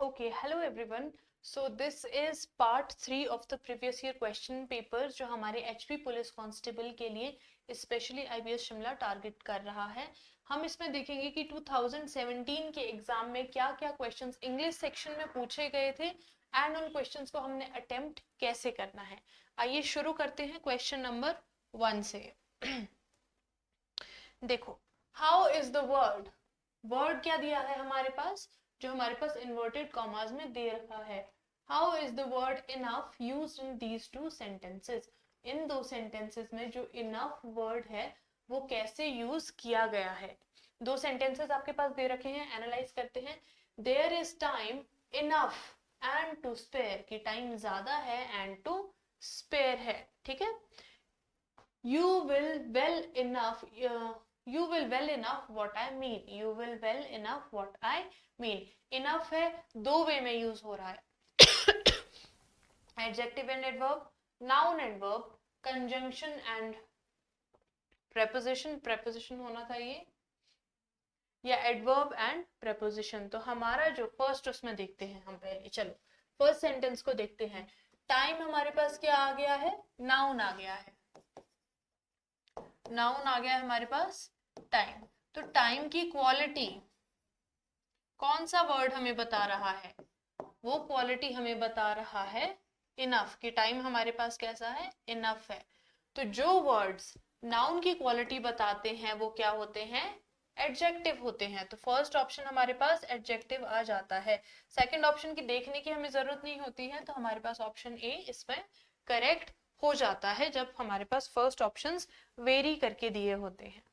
Okay, hello everyone. So this is part 3 of the previous year question papers जो हमारे HP police constable के लिए specially IPS Shimla target कर रहा है. हम इसमें देखेंगे कि 2017 के एग्जाम में क्या क्या क्वेश्चंस इंग्लिश सेक्शन में पूछे गए थे एंड उन क्वेश्चंस को हमने अटेम्प्ट कैसे करना है. आइए शुरू करते हैं क्वेश्चन नंबर 1 से. देखो, how is the word. Word क्या दिया है हमारे पास, जो हमारे पास इन्वर्टेड कॉमास में दे रखा है. How is the word enough used in these two sentences. इन दो सेंटेंसेस में जो इनफ वर्ड है वो कैसे यूज किया गया है. दो सेंटेंसेस आपके पास दे रखे हैं, एनालाइज करते हैं. There is time enough and to spare, की टाइम ज्यादा है एंड टू स्पेयर है. ठीक है. You will well enough you will well enough what I mean. You will well enough what I mean. Enough है, दो वे में यूज हो रहा है. Adjective and adverb, noun and verb, conjunction and preposition. preposition होना था ये, या adverb and preposition. तो हमारा जो फर्स्ट उसमें देखते हैं हम पहले. चलो फर्स्ट सेंटेंस को देखते हैं. टाइम हमारे पास क्या आ गया है, नाउन आ गया है. नाउन आ गया है हमारे पास टाइम. तो टाइम की क्वालिटी कौन सा वर्ड हमें बता रहा है, वो क्वालिटी हमें बता रहा है इनफ. की टाइम हमारे पास कैसा है, इनफ है. तो जो वर्ड्स नाउन की क्वालिटी बताते हैं वो क्या होते हैं, एडजेक्टिव होते हैं. तो फर्स्ट ऑप्शन हमारे पास एडजेक्टिव आ जाता है. सेकंड ऑप्शन की देखने की हमें जरूरत नहीं होती है, तो हमारे पास ऑप्शन ए इसमें करेक्ट हो जाता है जब हमारे पास फर्स्ट ऑप्शंस वेरी करके दिए होते हैं.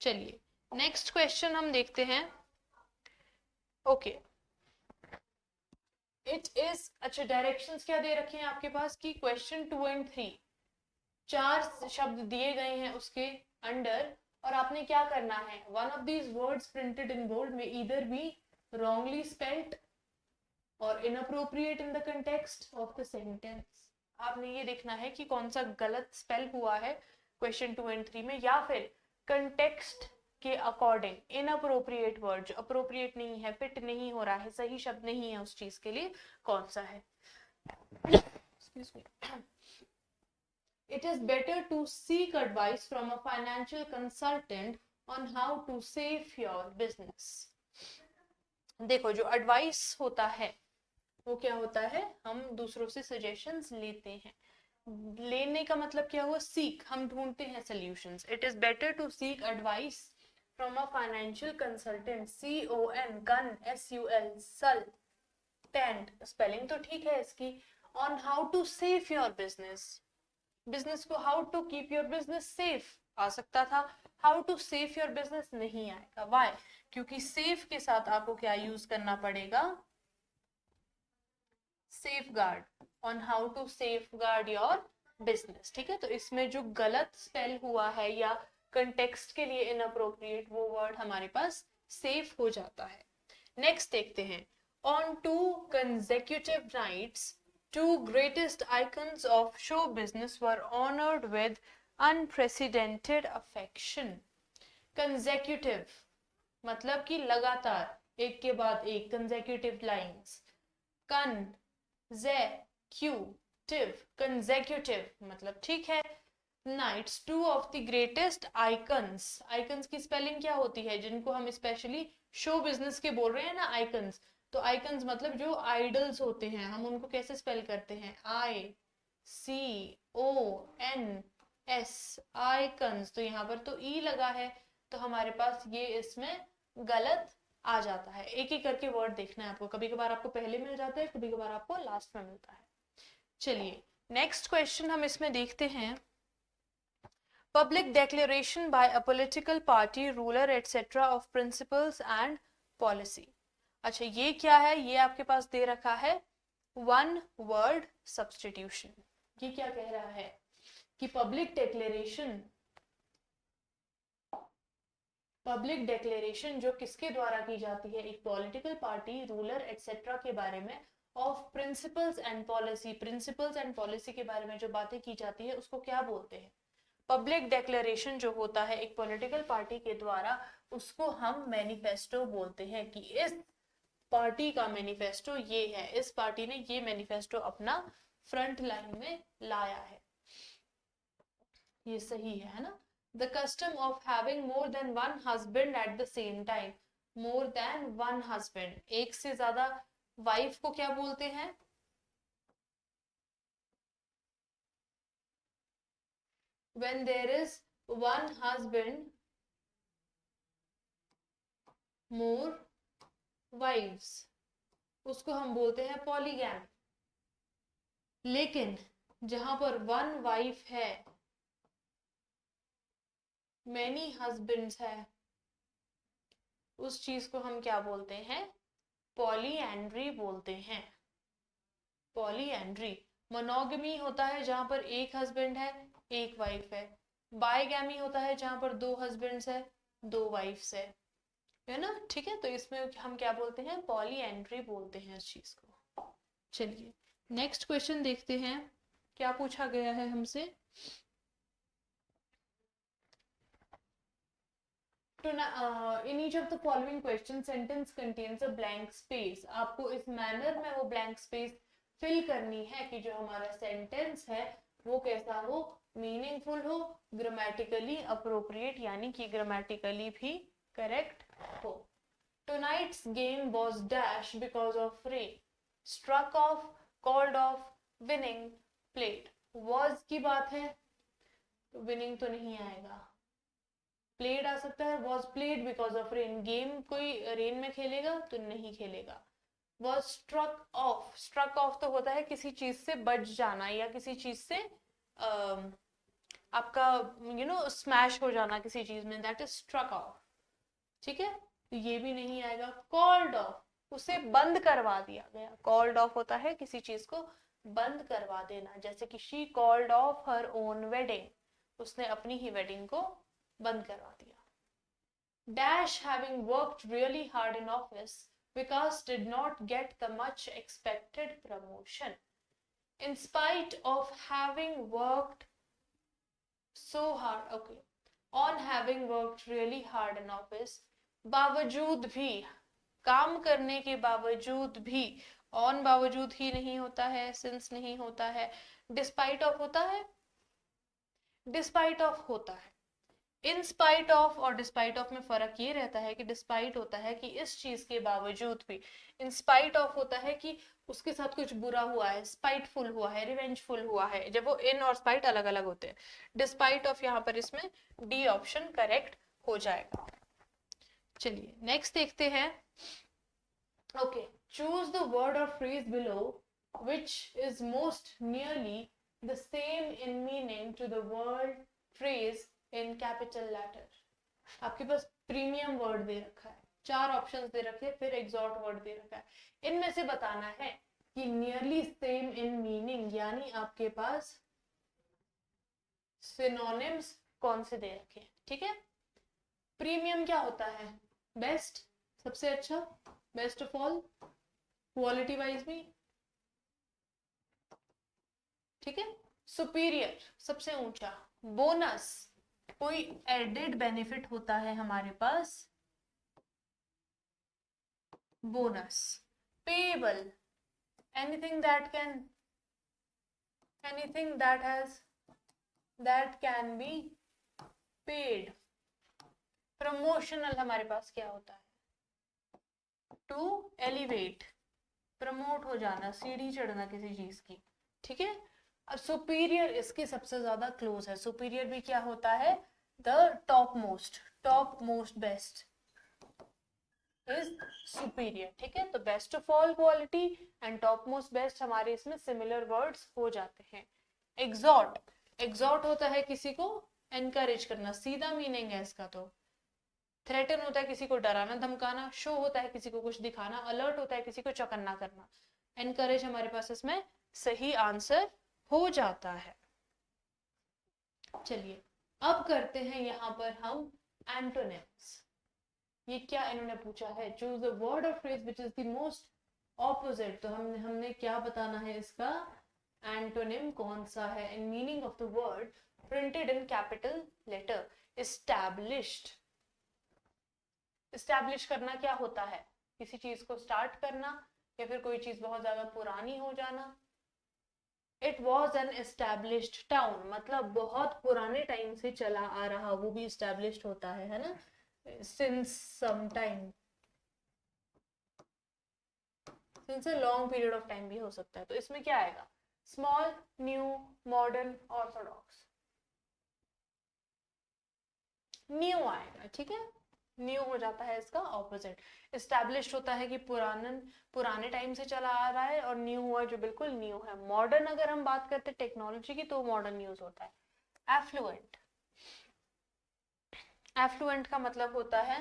चलिए नेक्स्ट क्वेश्चन हम देखते हैं. ओके, इट इज, अच्छा डायरेक्शंस क्या दे रखे हैं आपके पास कि क्वेश्चन 2 एंड 3 चार शब्द दिए गए हैं उसके अंडर, और आपने क्या करना है, one of these words printed in bold में ईदर बी wrongly spelt और inappropriate in the context of the sentence. आपने ये देखना है कि कौन सा गलत स्पेल हुआ है क्वेश्चन 2 एंड 3 में, या फिर कंटेक्स्ट के अकॉर्डिंग इनअप्रोप्रिएट वर्ड जो अप्रोप्रिएट नहीं है, फिट नहीं हो रहा है, सही शब्द नहीं है उस चीज के लिए, कौन सा है. It is better to seek advice from a financial consultant on how to save your business. देखो, जो एडवाइस होता है वो क्या होता है, हम दूसरों से सजेशंस लेते हैं. लेने का मतलब क्या हुआ, सीक, हम ढूंढते हैं solutions. It is better to seek advice from a financial consultant, CON गन SUL सल टेंट, स्पेलिंग तो ठीक है इसकी, on how to save your business. Business को how to keep your business safe आ सकता था, how to save your business नहीं आएगा. वाई, क्योंकि सेफ के साथ आपको क्या यूज करना पड़ेगा, safeguard, on how to safeguard your business. ठीक है. तो इसमें जो गलत स्पेल हुआ है या कंटेक्स्ट के लिए इनअप्रोप्रिएट, वो वर्ड हमारे पास सेफ हो जाता है. नेक्स्ट देखते हैं. On two consecutive nights two greatest icons of show business were honored with unprecedented affection. Consecutive मतलब कि लगातार, एक के बाद एक, consecutive lines. Consecutive, consecutive मतलब ठीक है. Nights, two of the greatest icons. Icons की स्पेलिंग क्या होती है, जिनको हम स्पेशली शो बिजनेस के बोल रहे हैं ना, icons. तो आइकन्स मतलब जो आइडल्स होते हैं, हम उनको कैसे स्पेल करते हैं, ICONS, आइकन्स. तो यहाँ पर तो ई लगा है, तो हमारे पास ये इसमें गलत आ जाता है. एक एक करके वर्ड देखना है आपको, कभी कभार आपको पहले मिल जाता है, कभी कभार आपको लास्ट में मिलता है. चलिए नेक्स्ट क्वेश्चन हम इसमें देखते हैं. Public declaration by a political party, ruler etcetera of principles and policy. अच्छा ये क्या है, ये आपके पास दे रखा है वन वर्ड सब्स्टिट्यूशन. ये क्या कह रहा है कि पब्लिक डेक्लेरेशन जो किसके द्वारा की जाती है, एक पॉलिटिकल पार्टी, रूलर एटसेट्रा के बारे में, of principles and policy, principles and policy के बारे में जो बातें की जाती है उसको क्या बोलते हैं, पब्लिक डेक्लेरेशन. जो होता है एक पॉलिटिकल पार्टी के द्वारा, उसको हम मैनिफेस्टो बोलते हैं. कि इस पार्टी का मैनिफेस्टो ये है, इस पार्टी ने ये मैनिफेस्टो अपना फ्रंट लाइन में लाया है, ये सही है ना। The custom of having more than one husband at the same time, more than one husband, एक से ज्यादा वाइफ को क्या बोलते हैं? When there is one husband, more wives, उसको हम बोलते हैं पॉलीगैम। लेकिन जहां पर वन वाइफ है, मैनी हस्बैंड्स है, उस चीज को हम क्या बोलते हैं? पॉलीएंड्री बोलते हैं। पॉलीएंड्री। मोनोगमी होता है जहां पर एक हस्बैंड है, एक वाइफ है। बायगैमी होता है जहां पर दो हस्बैंड्स है, दो वाइफ्स है ना। ठीक है, तो इसमें हम क्या बोलते हैं? पॉलीएंड्री बोलते हैं इस चीज को। चलिए नेक्स्ट क्वेश्चन देखते हैं, क्या पूछा गया है हमसे। In each of the following question sentence contains a blank space, आपको इस मैनर में वो blank space फिल करनी है कि जो हमारा सेंटेंस है वो कैसा हो? मीनिंगफुल हो, ग्रामेटिकली अप्रोप्रिएट यानी कि ग्रामेटिकली भी करेक्ट हो। Tonight's game was dash because of rain, struck off, called off, winning, played। was की बात है तो winning तो नहीं आएगा, played आ सकता है। was played because of rain, game कोई रेन में खेलेगा तो नहीं खेलेगा। was struck off, struck off तो होता है किसी चीज से बच जाना या किसी चीज से आपका स्मैश हो जाना किसी चीज में, दैट इज struck off। ठीक है, तो ये भी नहीं आएगा। कॉल्ड ऑफ, उसे बंद करवा दिया गया। कॉल्ड ऑफ होता है किसी चीज को बंद करवा देना, जैसे कि she called of her own wedding, उसने अपनी ही वेडिंग को बंद करवा दिया। Dash having worked really hard in office, Vikas did not get the much expected promotion. In spite of having worked so hard, okay, on having worked really hard in office, बावजूद भी, काम करने के बावजूद भी, ऑन बावजूद ही नहीं होता है, सिंस नहीं होता है, डिस्पाइट ऑफ होता है, डिस्पाइट ऑफ होता है। इन स्पाइट ऑफ और डिस्पाइट ऑफ में फर्क ये रहता है कि डिस्पाइट होता है कि इस चीज के बावजूद भी, इन स्पाइट ऑफ होता है कि उसके साथ कुछ बुरा हुआ है, स्पाइटफुल हुआ है, रिवेंजफुल हुआ है, जब वो इन और स्पाइट अलग अलग होते हैं। डिस्पाइट ऑफ यहाँ पर इसमें डी ऑप्शन करेक्ट हो जाएगा। चलिए नेक्स्ट देखते हैं। ओके, चूज द वर्ड और phrase below which is most nearly the same in meaning to the word phrase in capital letter। आपके पास प्रीमियम वर्ड दे रखा है, चार ऑप्शंस दे रखे, फिर एग्जॉट वर्ड दे रखा है। इनमें से बताना है कि नियरली सेम इन मीनिंग यानी आपके पास सिनोनिम्स कौन से दे रखे। ठीक है, प्रीमियम क्या होता है? बेस्ट, सबसे अच्छा, best of all, quality wise भी। ठीक है, सुपीरियर सबसे ऊंचा, बोनस कोई एडेड बेनिफिट होता है हमारे पास, bonus. Payable, anything that can be paid. Promotional हमारे पास क्या होता है? टू एलिवेट, प्रमोट हो जाना, सीढ़ी चढ़ना किसी चीज की। ठीक है, अब सुपीरियर इसके सबसे ज्यादा क्लोज है। सुपीरियर भी क्या होता है? The top most best is superior. ठीक है, तो best of all quality and top most best हमारे इसमें सिमिलर वर्ड्स हो जाते हैं। एग्जॉट, एग्जॉट होता है किसी को एनकरेज करना, सीधा मीनिंग है इसका। तो थ्रेटन होता है किसी को डराना धमकाना, शो होता है किसी को कुछ दिखाना, अलर्ट होता है किसी को चौकन्ना करना। एनकरेज हमारे पास इसमें सही आंसर हो जाता है। चलिए अब करते हैं यहाँ पर हम एंटोनिम्स। ये क्या इन्होंने पूछा है? चूज द वर्ड और phrase which is the most opposite. तो हमने क्या बताना है इसका? एंटोनिम कौन सा है? In meaning of the word printed in capital letter. Established, establish करना क्या होता है? किसी चीज को स्टार्ट करना या फिर कोई चीज बहुत ज्यादा पुरानी हो जाना। It was an established town, मतलब बहुत पुराने टाइम से चला आ रहा, वो भी एस्टैब्लिश्ड होता है ना, since some time, since a long period of time भी हो सकता है। तो इसमें क्या आएगा, small, new, modern, orthodox. New आएगा, ठीक है, न्यू हो जाता है इसका ऑपोजिट। एस्टैब्लिश्ड होता है कि पुराने टाइम से चला आ रहा है, और न्यू हुआ जो बिल्कुल न्यू है। मॉडर्न अगर हम बात करते हैं टेक्नोलॉजी की तो मॉडर्न यूज होता है। एफ्लुएंट, एफ्लुएंट का मतलब होता है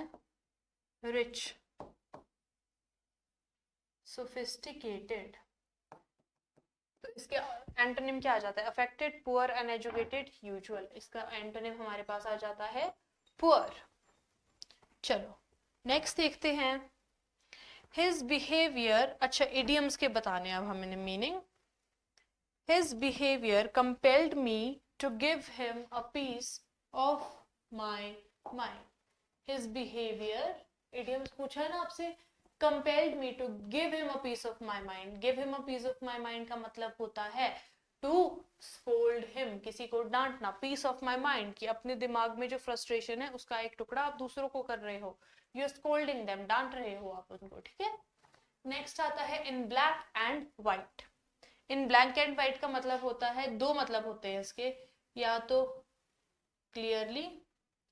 रिच, सोफिस्टिकेटेड। तो इसके एंटोनिम क्या आ जाता है, अफेक्टेड, पुअर, अनएजुकेटेड, यूजुअल। इसका एंटोनिम हमारे पास आ जाता है पुअर। चलो नेक्स्ट देखते हैं, हिज बिहेवियर। अच्छा इडियम्स के बताने अब हमें meaning. His behaviour compelled me to give him a piece of my mind. His behaviour, idioms पूछा है ना आपसे, compelled me to give him a piece of my mind. Give him a piece of my mind का मतलब होता है to scold him, किसी को डांटना। पीस ऑफ माई माइंड कि अपने दिमाग में जो फ्रस्ट्रेशन है उसका एक टुकड़ा आप दूसरों को कर रहे हो, यू आर स्कोल्डिंग देम, डांट रहे हो आप उनको, ठीक है। नेक्स्ट आता है in black and white. In black and white का मतलब होता है, दो मतलब होते हैं इसके, या तो क्लियरली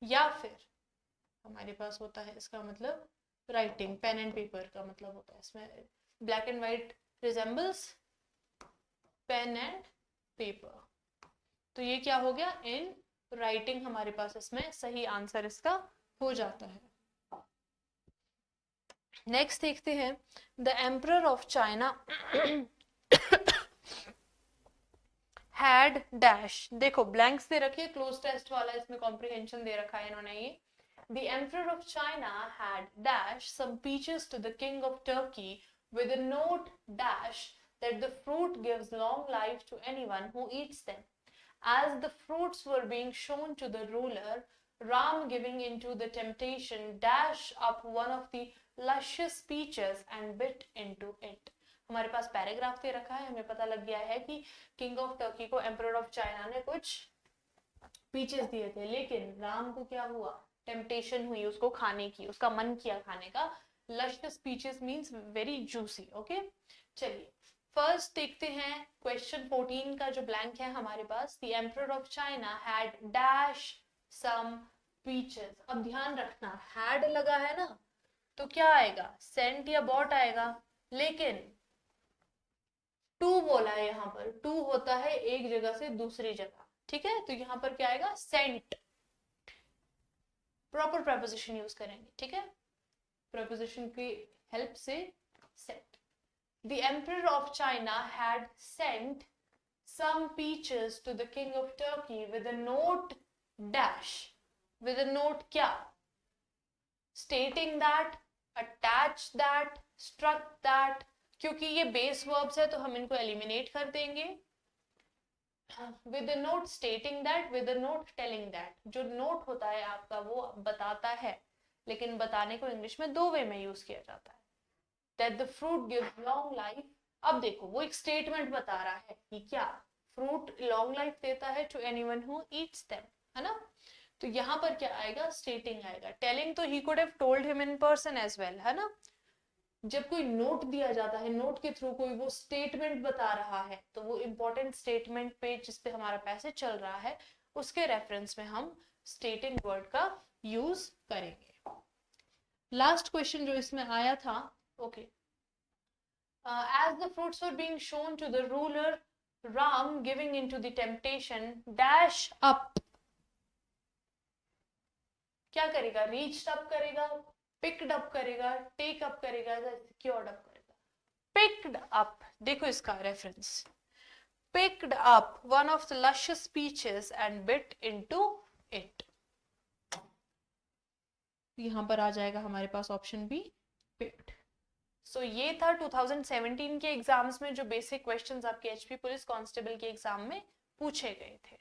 या फिर हमारे पास होता है इसका मतलब राइटिंग, पेन एंड पेपर का मतलब होता है इसमें। Black and white resembles pen and paper, तो ये क्या हो गया, इन राइटिंग हमारे पास इसमें सही आंसर इसका हो जाता है। नेक्स्ट देखते हैं, the emperor of China had dash. देखो ब्लैंक्स दे रखिए, क्लोज टेस्ट वाला इसमें कॉम्प्रिहेंशन दे रखा है इन्होंने ये। The Emperor of China had dash some peaches to the King of Turkey with a note dash that the fruit gives long life to anyone who eats them. As the fruits were being shown to the ruler, Ram giving into the temptation dash up one of the luscious peaches and bit into it. हमारे पास paragraph दे रखा है, हमें पता लग गया है कि king of Turkey को एम्परर ऑफ चाइना ने कुछ पीचेस दिए थे, लेकिन राम को क्या हुआ, टेम्पटेशन हुई उसको खाने की, उसका मन किया खाने का। Luscious peaches means very juicy, okay. चलिए फर्स्ट देखते हैं क्वेश्चन 14 का जो ब्लैंक है हमारे पास, the emperor of China had dash some peaches. अब ध्यान रखना हैड लगा है ना, तो क्या आएगा, सेंट या बॉट आएगा, लेकिन टू बोला है यहाँ पर, टू होता है एक जगह से दूसरी जगह, ठीक है। तो यहाँ पर क्या आएगा, सेंट। प्रॉपर प्रेपोजिशन यूज करेंगे, ठीक है, प्रेपोजिशन की हेल्प से Saint. The Emperor of China had sent some peaches to the King of Turkey with a note dash, with a note क्या, stating that, attach that, struck that। क्योंकि ये base verbs है तो हम इनको eliminate कर देंगे। with a note stating that, with a note telling that। जो नोट होता है आपका वो बताता है, लेकिन बताने को इंग्लिश में दो वे में यूज किया जाता है, that the fruit gives long life। अब देखो वो एक स्टेटमेंट बता रहा है कि क्या फ्रूट लॉन्ग लाइफ देता है to anyone who eats them, है ना। तो यहाँ पर क्या आएगा, स्टेटिंग आएगा। टेलिंग तो he could have told him in person as well, है ना। जब कोई नोट दिया जाता है, नोट के थ्रू कोई वो स्टेटमेंट बता रहा है, तो वो इंपॉर्टेंट स्टेटमेंट पे जिसपे हमारा पैसेज चल रहा है उसके रेफरेंस में हम स्टेटिंग वर्ड का यूज करेंगे। लास्ट क्वेश्चन जो इसमें आया था, okay, as the fruits were being shown to the ruler, Ram giving into the temptation dash up। क्या करेगा, रीच्ड अप करेगा, पिक्ड अप करेगा, टेक अप करेगा, सिक्योर्ड अप करेगा। पिक्ड अप, देखो इसका reference, picked up one of the luscious peaches and bit into it. यहां पर आ जाएगा हमारे पास ऑप्शन बी, पिक्ड। सो ये था 2017 के एग्जाम्स में जो बेसिक क्वेश्चंस आपके एचपी पुलिस कांस्टेबल के एग्जाम में पूछे गए थे।